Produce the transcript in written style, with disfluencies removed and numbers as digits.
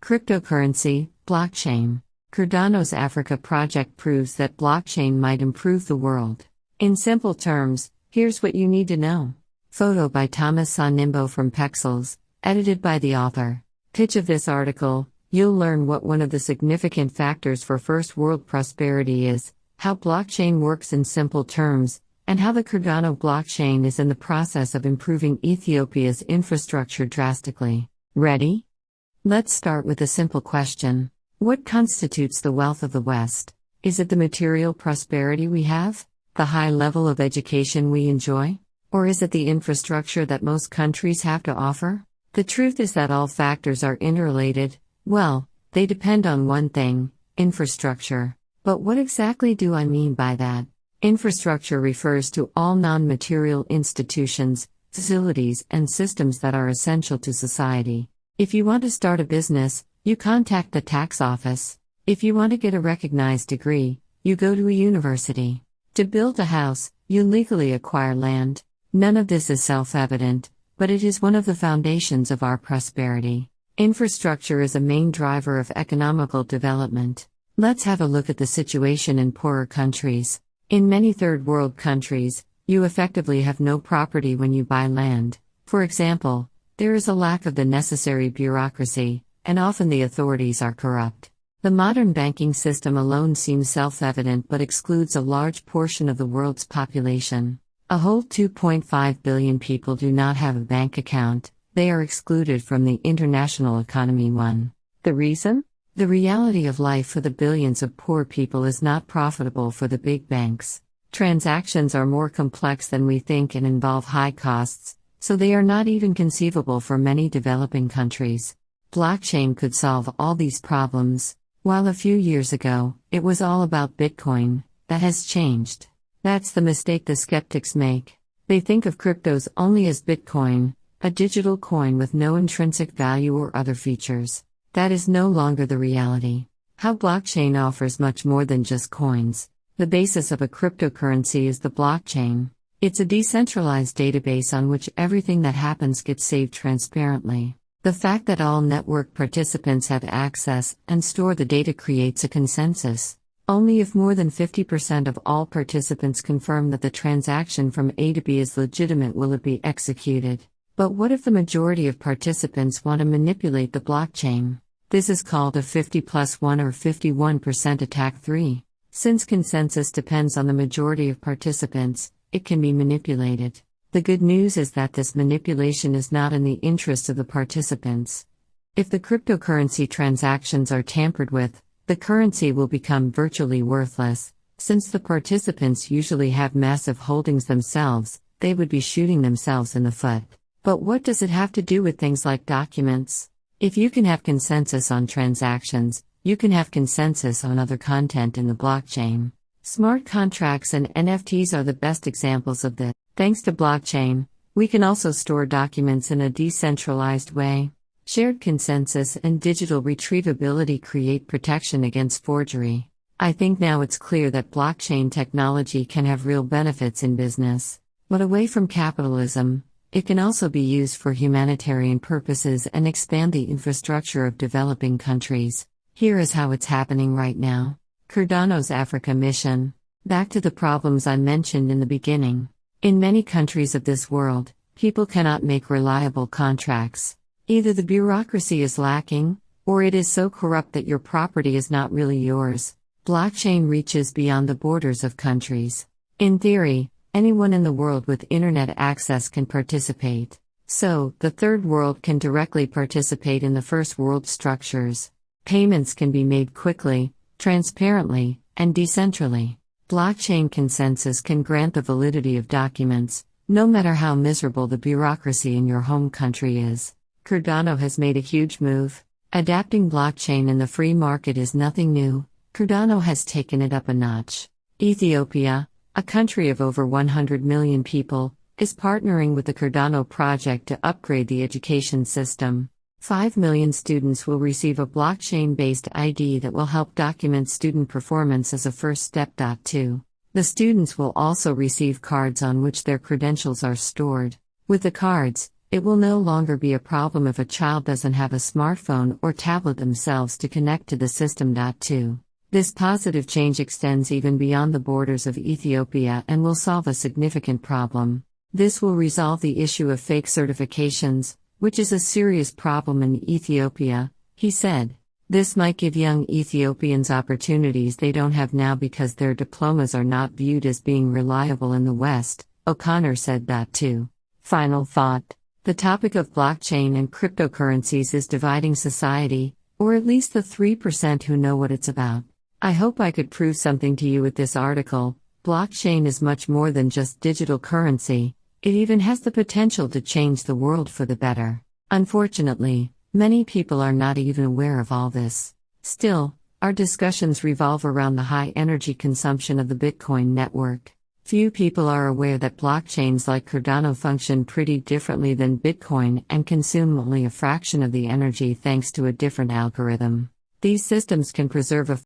Cryptocurrency, blockchain. Cardano's Africa project proves that blockchain might improve the world. In simple terms, here's what you need to know. Photo by Thomas Sonimbo from Pexels, edited by the author. Pitch of this article: you'll learn what one of the significant factors for first world prosperity is, how blockchain works in simple terms, and how the Cardano blockchain is in the process of improving Ethiopia's infrastructure drastically. Ready? Let's start with a simple question. What constitutes the wealth of the West? Is it the material prosperity we have? The high level of education we enjoy? Or is it the infrastructure that most countries have to offer? The truth is that all factors are interrelated. Well, they depend on one thing: infrastructure. But what exactly do I mean by that? Infrastructure refers to all non-material institutions, facilities, and systems that are essential to society. If you want to start a business, you contact the tax office. If you want to get a recognized degree, you go to a university. To build a house, you legally acquire land. None of this is self-evident, but it is one of the foundations of our prosperity. Infrastructure is a main driver of economical development. Let's have a look at the situation in poorer countries. In many third world countries, you effectively have no property when you buy land. For example, there is a lack of the necessary bureaucracy, and often the authorities are corrupt. The modern banking system alone seems self-evident but excludes a large portion of the world's population. A whole 2.5 billion people do not have a bank account. They are excluded from the international economy. The reason? The reality of life for the billions of poor people is not profitable for the big banks. Transactions are more complex than we think and involve high costs, so they are not even conceivable for many developing countries. Blockchain could solve all these problems. While a few years ago, it was all about Bitcoin, that has changed. That's the mistake the skeptics make. They think of cryptos only as Bitcoin, a digital coin with no intrinsic value or other features. That is no longer the reality. How blockchain offers much more than just coins. The basis of a cryptocurrency is the blockchain. It's a decentralized database on which everything that happens gets saved transparently. The fact that all network participants have access and store the data creates a consensus. Only if more than 50% of all participants confirm that the transaction from A to B is legitimate will it be executed. But what if the majority of participants want to manipulate the blockchain? This is called a 50+1 or 51% attack. 3. Since consensus depends on the majority of participants, it can be manipulated. The good news is that this manipulation is not in the interest of the participants. If the cryptocurrency transactions are tampered with, the currency will become virtually worthless. Since the participants usually have massive holdings themselves, they would be shooting themselves in the foot. But what does it have to do with things like documents? If you can have consensus on transactions, you can have consensus on other content in the blockchain. Smart contracts and NFTs are the best examples of this. Thanks to blockchain, we can also store documents in a decentralized way. Shared consensus and digital retrievability create protection against forgery. I think now it's clear that blockchain technology can have real benefits in business. But away from capitalism, it can also be used for humanitarian purposes and expand the infrastructure of developing countries. Here is how it's happening right now. Cardano's Africa mission. Back to the problems I mentioned in the beginning. In many countries of this world, people cannot make reliable contracts. Either the bureaucracy is lacking, or it is so corrupt that your property is not really yours. Blockchain reaches beyond the borders of countries. In theory, anyone in the world with internet access can participate. So, the third world can directly participate in the first world structures. Payments can be made quickly, transparently, and decentrally. Blockchain consensus can grant the validity of documents, no matter how miserable the bureaucracy in your home country is. Cardano has made a huge move. Adapting blockchain in the free market is nothing new. Cardano has taken it up a notch. Ethiopia, a country of over 100 million people, is partnering with the Cardano project to upgrade the education system. 5 million students will receive a blockchain-based ID that will help document student performance as a first step. 2. The students will also receive cards on which their credentials are stored. With the cards, It will no longer be a problem if a child doesn't have a smartphone or tablet themselves to connect to the system. 2. This positive change extends even beyond the borders of Ethiopia and will solve a significant problem. This will resolve the issue of fake certifications, which is a serious problem in Ethiopia, he said. This might give young Ethiopians opportunities they don't have now because their diplomas are not viewed as being reliable in the West, O'Connor said. 2. Final thought. The topic of blockchain and cryptocurrencies is dividing society, or at least the 3% who know what it's about. I hope I could prove something to you with this article. Blockchain is much more than just digital currency, it even has the potential to change the world for the better. Unfortunately, many people are not even aware of all this. Still, our discussions revolve around the high energy consumption of the Bitcoin network. Few people are aware that blockchains like Cardano function pretty differently than Bitcoin and consume only a fraction of the energy thanks to a different algorithm. These systems can preserve a